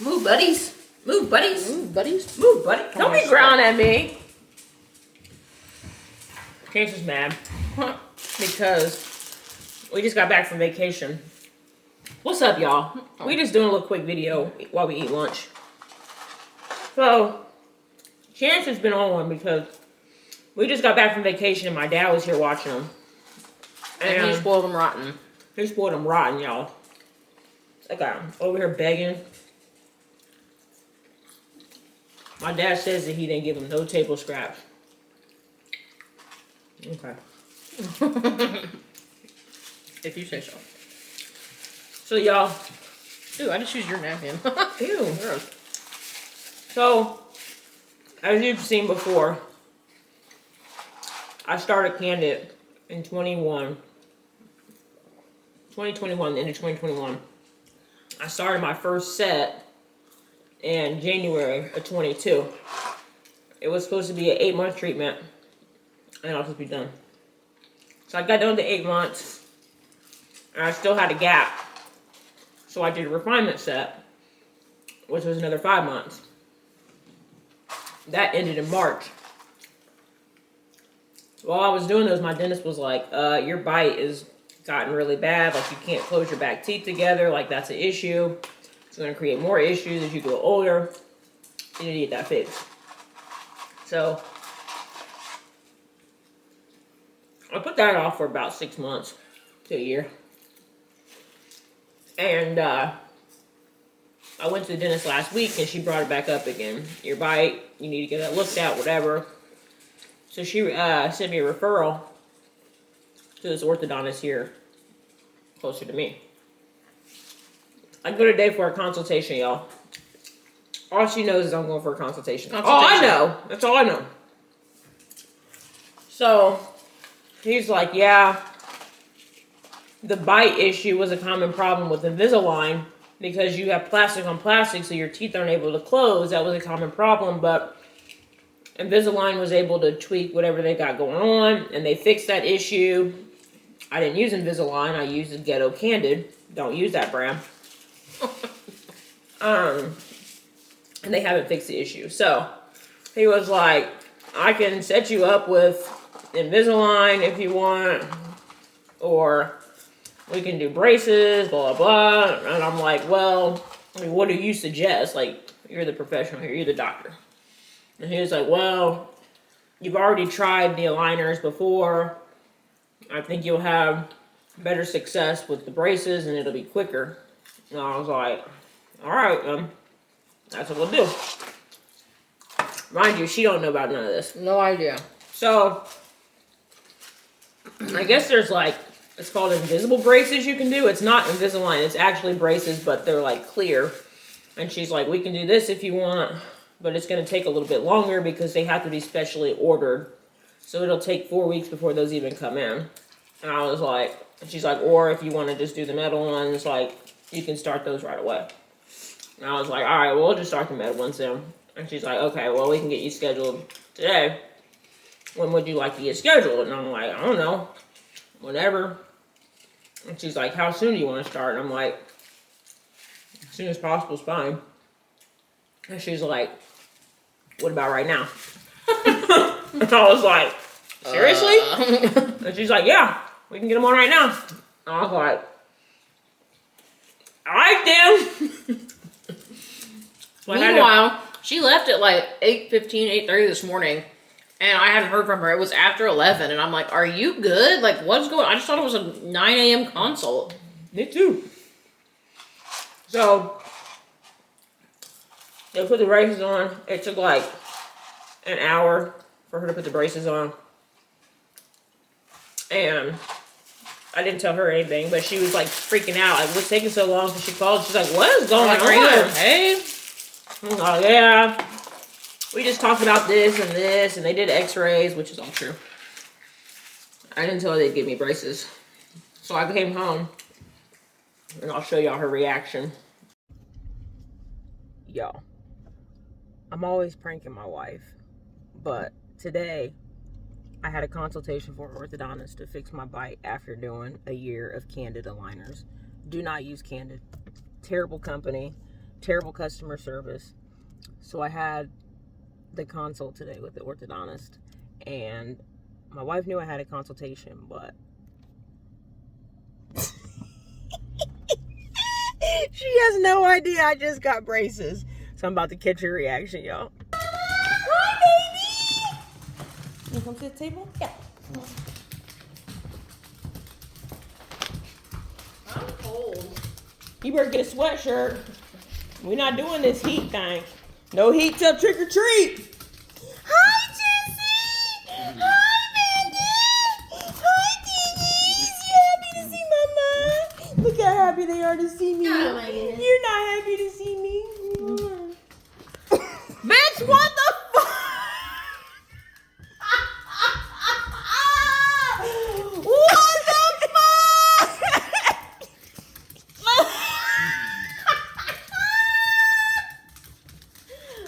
Move, buddies. Move, buddies. Move, buddies. Move, buddy. Don't be growling at me. Chance is mad because we just got back from vacation. What's up, y'all? We just doing a little quick video while we eat lunch. So, Chance has been on one because we just got back from vacation and my dad was here watching them. And he spoiled them rotten. He spoiled them rotten, y'all. I got him over here begging. My dad says that he didn't give him no table scraps. Okay. If you say so. So, y'all. Ooh, I just used your napkin. Ew. So, as you've seen before, I started Candid in 2021, the end of 2021. I started my first set in January of 22. It was supposed to be an 8-month treatment, and I'll just be done. So I got done to 8 months, and I still had a gap. So I did a refinement set, which was another 5 months. That ended in March. While I was doing those, my dentist was like, your bite is gotten really bad. Like, you can't close your back teeth together. Like, that's an issue. It's going to create more issues as you get older. You need to get that fixed. So, I put that off for about 6 months to a year. And, I went to the dentist last week and she brought it back up again. Your bite, you need to get that looked at, whatever. So she sent me a referral to this orthodontist here, closer to me. I go today for a consultation, y'all. All she knows is I'm going for a consultation. All I know. That's all I know. So, he's like, yeah, the bite issue was a common problem with Invisalign because you have plastic on plastic, so your teeth aren't able to close. That was a common problem, but Invisalign was able to tweak whatever they got going on, and they fixed that issue. I didn't use Invisalign. I used the Ghetto Candid. Don't use that brand. And they haven't fixed the issue. So, he was like, I can set you up with Invisalign if you want, or we can do braces, blah, blah, blah. And I'm like, well, what do you suggest? Like, you're the professional here. You're the doctor. And he was like, well, you've already tried the aligners before. I think you'll have better success with the braces and it'll be quicker. And I was like, all right, that's what we'll do. Mind you, she don't know about none of this. No idea. So, I guess there's like, it's called invisible braces you can do. It's not Invisalign. It's actually braces, but they're like clear. And she's like, we can do this if you want, but it's going to take a little bit longer because they have to be specially ordered. So it'll take 4 weeks before those even come in. And I was like, and she's like, or if you want to just do the metal ones, like, you can start those right away. And I was like, all right, well, we'll just start the metal ones then. And she's like, okay, well, we can get you scheduled today. When would you like to get scheduled? And I'm like, I don't know. Whenever. And she's like, how soon do you want to start? And I'm like, as soon as possible is fine. And she's like, what about right now? And I was like, seriously? And she's like, yeah, we can get them on right now. And I was like, all right then. So Meanwhile, she left at like 8:15, 8:30 this morning. And I hadn't heard from her. It was after 11. And I'm like, are you good? Like, what's going on? I just thought it was a 9 a.m. consult. Me too. So, they put the braces on. It took like an hour for her to put the braces on. And I didn't tell her anything, but she was like freaking out. Like, what's taking so long? So she called. She's like, what is going on? Are you okay? I'm like, yeah. We just talked about this, and they did x-rays, which is all true. I didn't tell her they'd give me braces. So I came home, and I'll show y'all her reaction. Y'all, I'm always pranking my wife, but today I had a consultation for an orthodontist to fix my bite after doing a year of Candid aligners. Do not use Candid. Terrible company. terrible customer service. So I had the consult today with the orthodontist, and my wife knew I had a consultation, but she has no idea I just got braces. So I'm about to catch her reaction, y'all. Hi, baby! You come to the table? Yeah. I'm cold. You better get a sweatshirt. We're not doing this heat thing. No heat till trick or treat. Hi, Jessie. Hi, Mandy. Hi, Diggies. You happy to see Mama? Look how happy they are to see me. Oh, my goodness. You're not happy to see me. Bitch, what the fuck? What the fuck?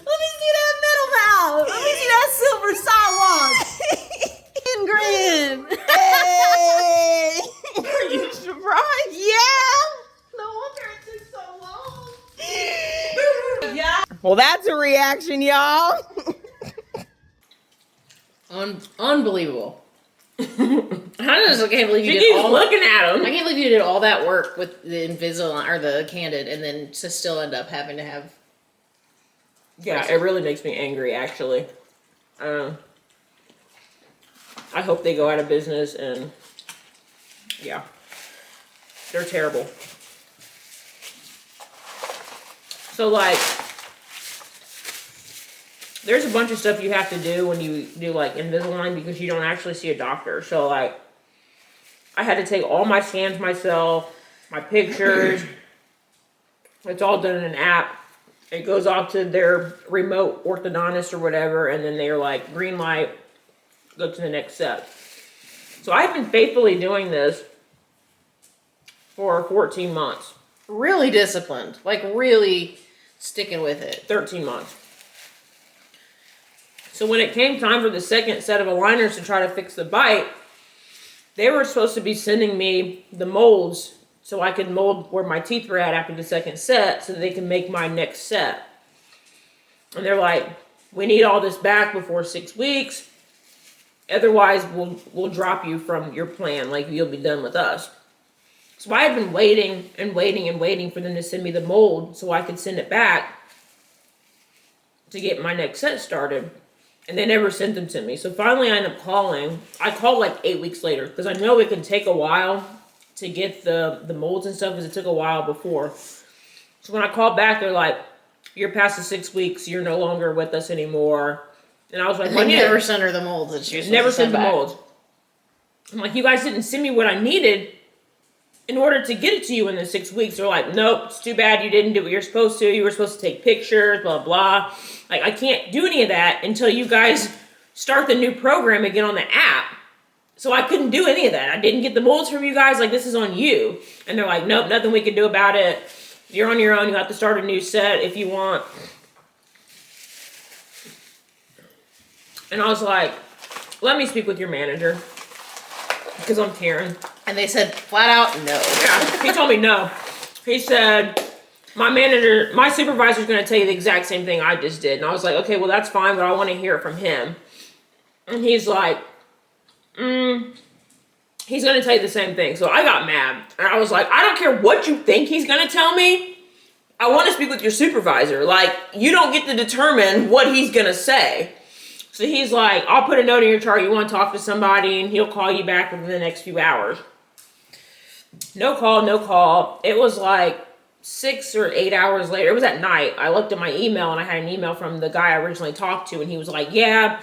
Let me see that middle valve. Let me see that silver sidewalk. And grin. Hey. Are you surprised? Yeah. No wonder it took so long. Yeah. Well, that's a reaction, y'all. Unbelievable. I can't believe you She did keeps all. looking at I him. can't believe you did all that work with the Invisalign or the Candid, and then to still end up having to have. Yeah, it really makes me angry, actually. I hope they go out of business, and yeah, they're terrible. So, like, there's a bunch of stuff you have to do when you do, like, Invisalign because you don't actually see a doctor. So, like, I had to take all my scans myself, my pictures. It's all done in an app. It goes off to their remote orthodontist or whatever, and then they're like, green light, go to the next step. So I've been faithfully doing this for 14 months, Really disciplined, like really sticking with it. 13 months. So when it came time for the second set of aligners to try to fix the bite, they were supposed to be sending me the molds so I could mold where my teeth were at after the second set so that they can make my next set. And they're like, we need all this back before 6 weeks. Otherwise, we'll drop you from your plan. Like, you'll be done with us. So I had been waiting and waiting and waiting for them to send me the mold so I could send it back to get my next set started. And they never sent them to me. So finally I ended up calling. I called like 8 weeks later because I know it can take a while to get the molds and stuff because it took a while before. So when I called back, they're like, you're past the 6 weeks. You're no longer with us anymore. And I was like, They never sent her the molds that she was never supposed to sent the send back. molds. I'm like, you guys didn't send me what I needed in order to get it to you in the 6 weeks. They're like, nope, it's too bad you didn't do what you're supposed to. You were supposed to take pictures, blah, blah. Like, I can't do any of that until you guys start the new program again on the app. So I couldn't do any of that. I didn't get the molds from you guys. Like, this is on you. And they're like, nope, nothing we can do about it. You're on your own. You have to start a new set if you want. And I was like, let me speak with your manager. Because I'm Karen. And they said flat out no. Yeah, he told me no. He said, my supervisor's going to tell you the exact same thing I just did. And I was like, okay, well, that's fine, but I want to hear it from him. And he's like, he's going to tell you the same thing. So I got mad. And I was like, I don't care what you think he's going to tell me. I want to speak with your supervisor. Like, you don't get to determine what he's going to say. So he's like, I'll put a note in your chart. You want to talk to somebody, and he'll call you back within the next few hours. No call, no call. It was like 6 or 8 hours later. It was at night. I looked at my email, and I had an email from the guy I originally talked to, and he was like, yeah,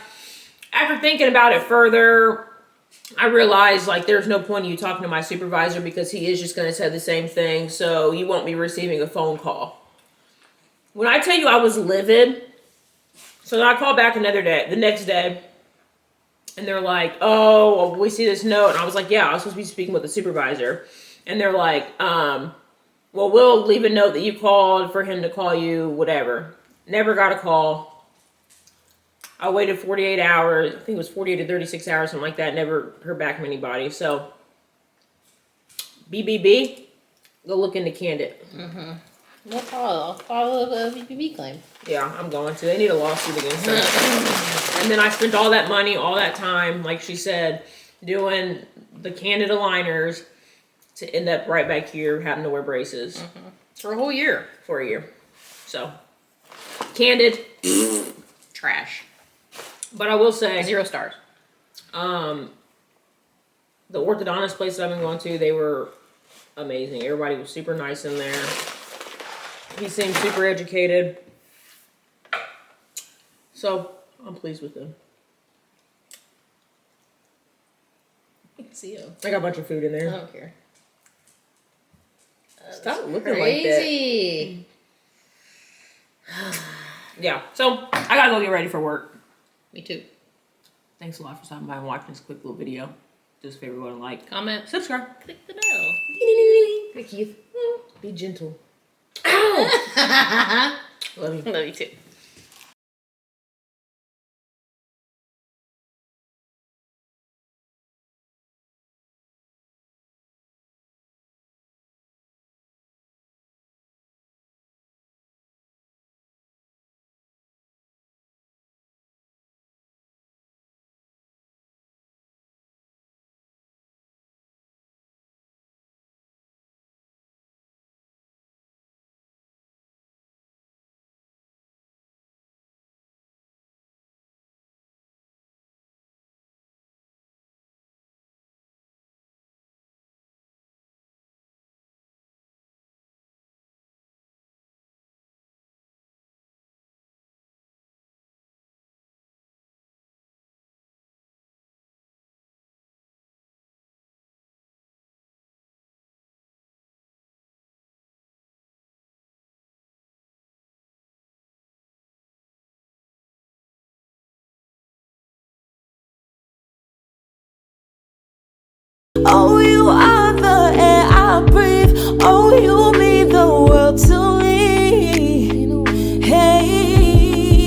after thinking about it further, I realized, like, there's no point in you talking to my supervisor because he is just going to say the same thing, so you won't be receiving a phone call. When I tell you I was livid, so then I called back the next day, and they're like, oh, well, we see this note. And I was like, yeah, I was supposed to be speaking with the supervisor. And they're like, well, we'll leave a note that you called for him to call you, whatever. Never got a call. I waited 48 hours. I think it was 48 to 36 hours, something like that. Never heard back from anybody. So, BBB, go look into Candid. We'll file a VPB claim. Yeah, I'm going to. They need a lawsuit against us. And then I spent all that money, all that time, like she said, doing the candid aligners to end up right back here having to wear braces For a whole year. for a year. So, candid, Trash. but I will say, 0 stars. the orthodontist place that I've been going to, they were amazing. Everybody was super nice in there. He seemed super educated. So, I'm pleased with them. See you. I got a bunch of food in I there. don't care. Stop looking like that. Crazy. Yeah, so I gotta go get ready for work. Me too. Thanks a lot for stopping by and watching this quick little video. Do us a favor, go and like, Comment. subscribe. Click the bell. Hey Keith, be gentle. Ow! Love you. Love you too. Oh,